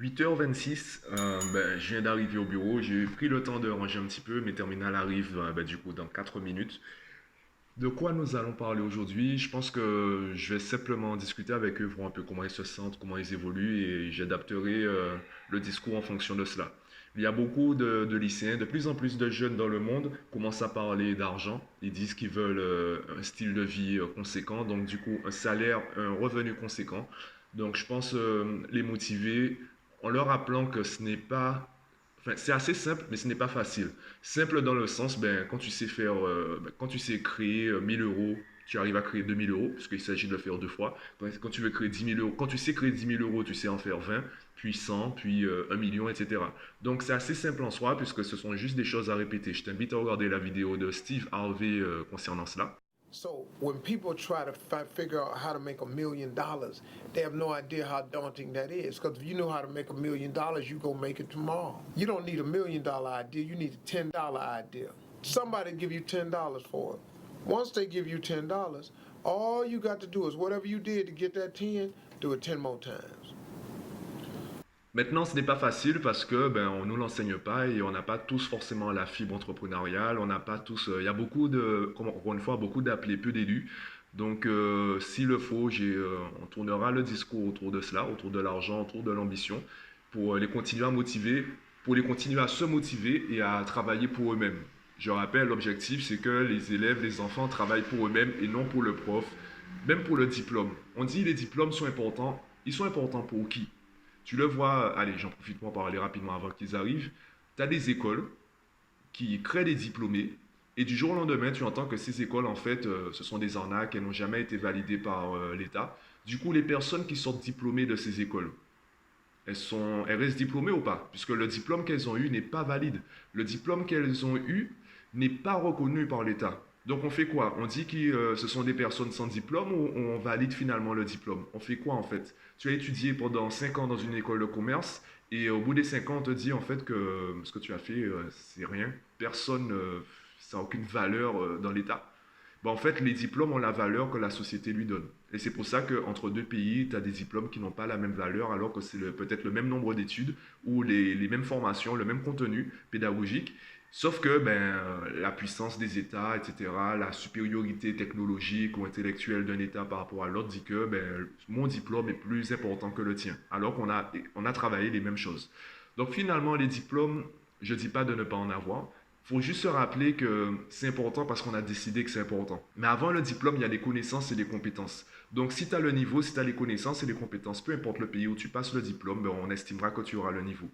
8h26, je viens d'arriver au bureau. J'ai pris le temps de ranger un petit peu. Mes terminales arrivent du coup dans 4 minutes. De quoi nous allons parler aujourd'hui? Je pense que je vais simplement discuter avec eux, voir un peu comment ils se sentent, comment ils évoluent et j'adapterai le discours en fonction de cela. Il y a beaucoup de lycéens, de plus en plus de jeunes dans le monde commencent à parler d'argent. Ils disent qu'ils veulent un style de vie conséquent, donc du coup un salaire, un revenu conséquent. Donc je pense les motiver en leur rappelant que ce n'est pas... Enfin, c'est assez simple, mais ce n'est pas facile. Simple dans le sens, quand tu sais faire, quand tu sais créer 1000 euros, tu arrives à créer 2000 euros, puisqu'il s'agit de le faire deux fois. Quand tu veux créer 10 000 euros, quand tu sais créer 10 000 euros, tu sais en faire 20, puis 100, puis 1 million, etc. Donc c'est assez simple en soi, puisque ce sont juste des choses à répéter. Je t'invite à regarder la vidéo de Steve Harvey concernant cela. So when people try to figure out how to make $1 million, they have no idea how daunting that is. Because if you know how to make $1 million, you go make it tomorrow. You don't need $1 million idea. You need a $10 idea. Somebody give you $10 for it. Once they give you $10, all you got to do is whatever you did to get that 10, do it 10 more times. Maintenant, ce n'est pas facile parce que on nous l'enseigne pas et on n'a pas tous forcément la fibre entrepreneuriale. On n'a pas tous. Il y a beaucoup de, encore une fois, beaucoup d'appelés, peu d'élus. Donc, s'il le faut, on tournera le discours autour de cela, autour de l'argent, autour de l'ambition, pour les continuer à motiver, pour les continuer à se motiver et à travailler pour eux-mêmes. Je rappelle, l'objectif, c'est que les élèves, les enfants travaillent pour eux-mêmes et non pour le prof, même pour le diplôme. On dit les diplômes sont importants. Ils sont importants pour qui? Tu le vois, allez, j'en profite pour en parler rapidement avant qu'ils arrivent. Tu as des écoles qui créent des diplômés et du jour au lendemain, tu entends que ces écoles, en fait, ce sont des arnaques, elles n'ont jamais été validées par l'État. Du coup, les personnes qui sortent diplômées de ces écoles, elles restent diplômées ou pas? Puisque le diplôme qu'elles ont eu n'est pas valide. Le diplôme qu'elles ont eu n'est pas reconnu par l'État. Donc on fait quoi? On dit que ce sont des personnes sans diplôme ou on valide finalement le diplôme? On fait quoi en fait? Tu as étudié pendant 5 ans dans une école de commerce et au bout des 5 ans on te dit en fait que ce que tu as fait c'est rien. Personne, ça n'a aucune valeur dans l'État. En fait, les diplômes ont la valeur que la société lui donne. Et c'est pour ça qu'entre deux pays, tu as des diplômes qui n'ont pas la même valeur, alors que c'est peut-être le même nombre d'études ou les mêmes formations, le même contenu pédagogique. Sauf que la puissance des États, etc., la supériorité technologique ou intellectuelle d'un État par rapport à l'autre dit que mon diplôme est plus important que le tien, alors on a travaillé les mêmes choses. Donc finalement, les diplômes, je ne dis pas de ne pas en avoir, faut juste se rappeler que c'est important parce qu'on a décidé que c'est important. Mais avant le diplôme, il y a les connaissances et les compétences. Donc si tu as le niveau, si tu as les connaissances et les compétences, peu importe le pays où tu passes le diplôme, on estimera que tu auras le niveau.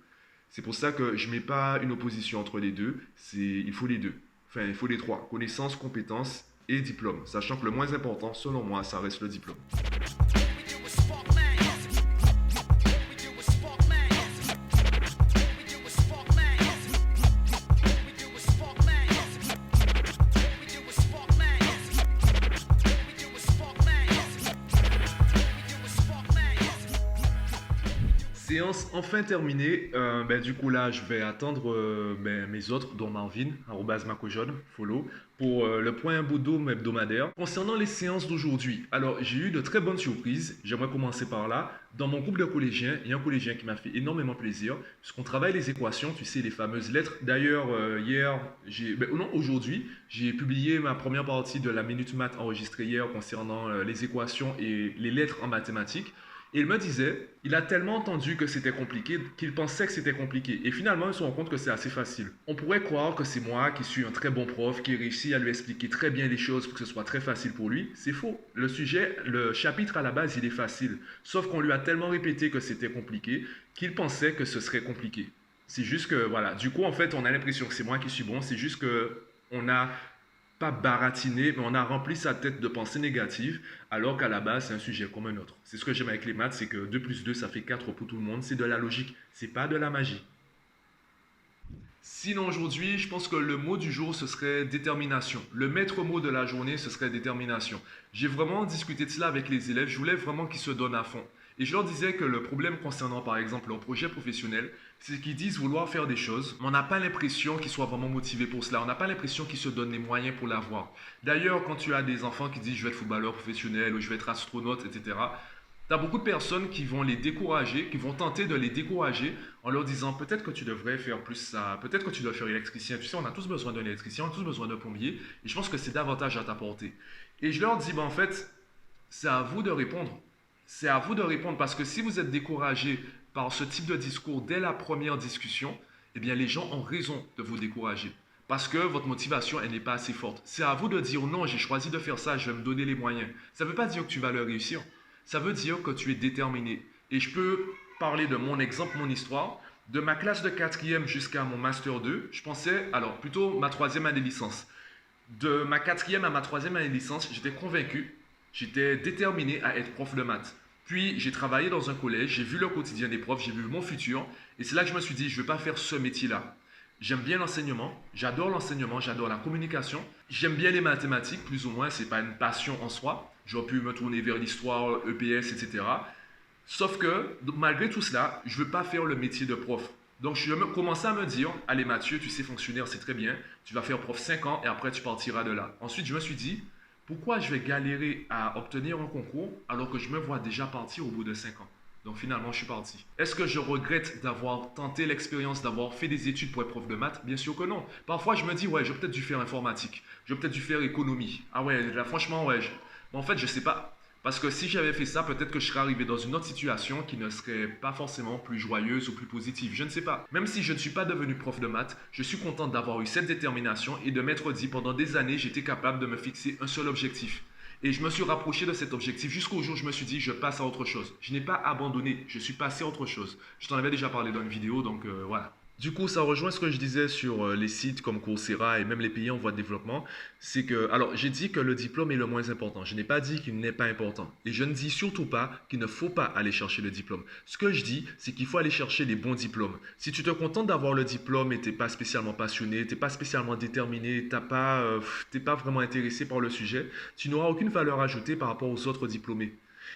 C'est pour ça que je ne mets pas une opposition entre les deux, il faut les deux. Enfin, il faut les trois, connaissances, compétences et diplôme. Sachant que le moins important, selon moi, ça reste le diplôme. Séance enfin terminée. Du coup, là, je vais attendre mes autres, dont Marvin, @macojone, follow, pour le point Boudoum hebdomadaire. Concernant les séances d'aujourd'hui, alors j'ai eu de très bonnes surprises. J'aimerais commencer par là. Dans mon groupe de collégiens, il y a un collégien qui m'a fait énormément plaisir, puisqu'on travaille les équations, tu sais, les fameuses lettres. D'ailleurs, aujourd'hui, j'ai publié ma première partie de la Minute Math enregistrée hier concernant les équations et les lettres en mathématiques. Et il me disait, il a tellement entendu que c'était compliqué qu'il pensait que c'était compliqué. Et finalement, il se rend compte que c'est assez facile. On pourrait croire que c'est moi qui suis un très bon prof, qui réussit à lui expliquer très bien les choses pour que ce soit très facile pour lui. C'est faux. Le chapitre à la base, il est facile. Sauf qu'on lui a tellement répété que c'était compliqué qu'il pensait que ce serait compliqué. C'est juste que, voilà. Du coup, en fait, on a l'impression que c'est moi qui suis bon. C'est juste que on a pas baratiné, mais on a rempli sa tête de pensées négatives, alors qu'à la base, c'est un sujet comme un autre. C'est ce que j'aime avec les maths, c'est que 2 plus 2, ça fait 4 pour tout le monde. C'est de la logique, c'est pas de la magie. Sinon, aujourd'hui, je pense que le mot du jour, ce serait détermination. Le maître mot de la journée, ce serait détermination. J'ai vraiment discuté de cela avec les élèves. Je voulais vraiment qu'ils se donnent à fond. Et je leur disais que le problème concernant, par exemple, leur projet professionnel, c'est qu'ils disent vouloir faire des choses, mais on n'a pas l'impression qu'ils soient vraiment motivés pour cela. On n'a pas l'impression qu'ils se donnent les moyens pour l'avoir. D'ailleurs, quand tu as des enfants qui disent je vais être footballeur professionnel ou je vais être astronaute, etc., Tu as beaucoup de personnes qui vont les décourager, qui vont tenter de les décourager en leur disant peut-être que tu devrais faire plus ça, peut-être que tu dois faire électricien. Tu sais, on a tous besoin d'un électricien, on a tous besoin d'un plombier, et je pense que c'est davantage à t'apporter. Et je leur dis, ben, en fait, c'est à vous de répondre. C'est à vous de répondre parce que si vous êtes découragé par ce type de discours dès la première discussion, eh bien les gens ont raison de vous décourager parce que votre motivation elle n'est pas assez forte. C'est à vous de dire non, j'ai choisi de faire ça, je vais me donner les moyens. Ça ne veut pas dire que tu vas le réussir. Ça veut dire que tu es déterminé. Et je peux parler de mon exemple, mon histoire. De ma classe de quatrième jusqu'à mon master 2, je pensais, alors plutôt ma troisième année de licence. De ma quatrième à ma troisième année de licence, j'étais convaincu, j'étais déterminé à être prof de maths. Puis j'ai travaillé dans un collège, j'ai vu le quotidien des profs, j'ai vu mon futur, et c'est là que je me suis dit, je ne vais pas faire ce métier-là. J'aime bien l'enseignement, j'adore la communication, j'aime bien les mathématiques, plus ou moins, c'est pas une passion en soi. J'aurais pu me tourner vers l'histoire, EPS, etc. Sauf que, malgré tout cela, je ne veux pas faire le métier de prof. Donc, je commençais à me dire, allez Mathieu, tu sais fonctionnaire, c'est très bien, tu vas faire prof 5 ans et après tu partiras de là. Ensuite, je me suis dit, pourquoi je vais galérer à obtenir un concours alors que je me vois déjà partir au bout de 5 ans? Donc finalement, je suis parti. Est-ce que je regrette d'avoir tenté l'expérience, d'avoir fait des études pour être prof de maths? Bien sûr que non. Parfois, je me dis, ouais, j'aurais peut-être dû faire informatique. J'aurais peut-être dû faire économie. Ah ouais, là, franchement, ouais. Mais en fait, je sais pas. Parce que si j'avais fait ça, peut-être que je serais arrivé dans une autre situation qui ne serait pas forcément plus joyeuse ou plus positive. Je ne sais pas. Même si je ne suis pas devenu prof de maths, je suis content d'avoir eu cette détermination et de m'être dit pendant des années, j'étais capable de me fixer un seul objectif. Et je me suis rapproché de cet objectif jusqu'au jour où je me suis dit, je passe à autre chose. Je n'ai pas abandonné, je suis passé à autre chose. Je t'en avais déjà parlé dans une vidéo, donc voilà. Du coup, ça rejoint ce que je disais sur les sites comme Coursera et même les pays en voie de développement. C'est que, alors, j'ai dit que le diplôme est le moins important. Je n'ai pas dit qu'il n'est pas important. Et je ne dis surtout pas qu'il ne faut pas aller chercher le diplôme. Ce que je dis, c'est qu'il faut aller chercher les bons diplômes. Si tu te contentes d'avoir le diplôme et tu n'es pas spécialement passionné, tu n'es pas spécialement déterminé, t'es pas vraiment intéressé par le sujet, tu n'auras aucune valeur ajoutée par rapport aux autres diplômés.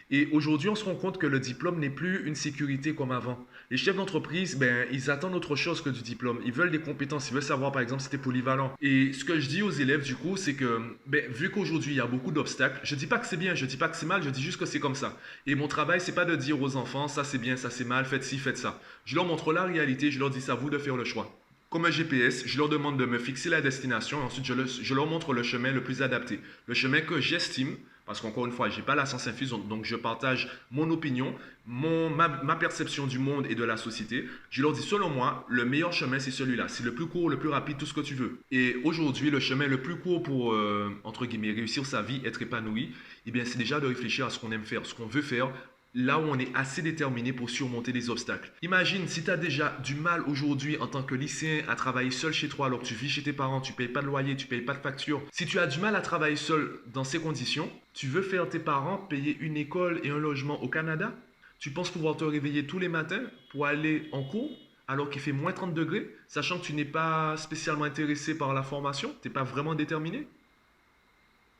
Et aujourd'hui, on se rend compte que le diplôme n'est plus une sécurité comme avant. Les chefs d'entreprise, ben, ils attendent autre chose que du diplôme. Ils veulent des compétences. Ils veulent savoir, par exemple, si tu es polyvalent. Et ce que je dis aux élèves, du coup, c'est que, ben, vu qu'aujourd'hui, il y a beaucoup d'obstacles, je ne dis pas que c'est bien, je ne dis pas que c'est mal, je dis juste que c'est comme ça. Et mon travail, c'est pas de dire aux enfants, ça c'est bien, ça c'est mal, faites ci, faites ça. Je leur montre la réalité, je leur dis, c'est à vous de faire le choix. Comme un GPS, je leur demande de me fixer la destination et ensuite je leur montre le chemin le plus adapté. Le chemin que j'estime, parce qu'encore une fois, je n'ai pas la science infuse, donc je partage mon opinion, ma perception du monde et de la société. Je leur dis, selon moi, le meilleur chemin, c'est celui-là. C'est le plus court, le plus rapide, tout ce que tu veux. Et aujourd'hui, le chemin le plus court pour, entre guillemets, réussir sa vie, être épanoui, eh bien, c'est déjà de réfléchir à ce qu'on aime faire, ce qu'on veut faire, là où on est assez déterminé pour surmonter les obstacles. Imagine si tu as déjà du mal aujourd'hui en tant que lycéen à travailler seul chez toi alors que tu vis chez tes parents, tu ne payes pas de loyer, tu ne payes pas de facture. Si tu as du mal à travailler seul dans ces conditions, tu veux faire tes parents payer une école et un logement au Canada? Tu penses pouvoir te réveiller tous les matins pour aller en cours alors qu'il fait moins 30 degrés, sachant que tu n'es pas spécialement intéressé par la formation, tu n'es pas vraiment déterminé?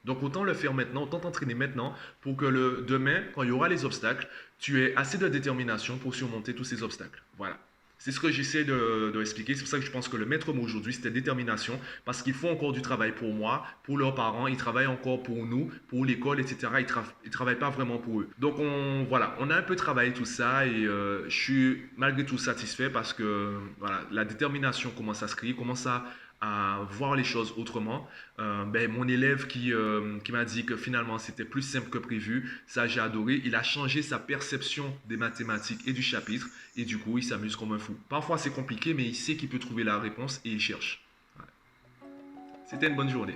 Donc autant le faire maintenant, autant t'entraîner maintenant pour que demain, quand il y aura les obstacles, tu aies assez de détermination pour surmonter tous ces obstacles. Voilà. C'est ce que j'essaie de expliquer. C'est pour ça que je pense que le maître mot aujourd'hui, c'était détermination, parce qu'ils font encore du travail pour moi, pour leurs parents, ils travaillent encore pour nous, pour l'école, etc. Ils ne travaillent pas vraiment pour eux. Donc voilà, on a un peu travaillé tout ça et je suis malgré tout satisfait parce que voilà, la détermination commence à se créer, commence à voir les choses autrement. Ben, mon élève qui m'a dit que finalement c'était plus simple que prévu, ça j'ai adoré. Il a changé sa perception des mathématiques et du chapitre et du coup il s'amuse comme un fou. Parfois c'est compliqué mais il sait qu'il peut trouver la réponse et il cherche. Voilà. C'était une bonne journée.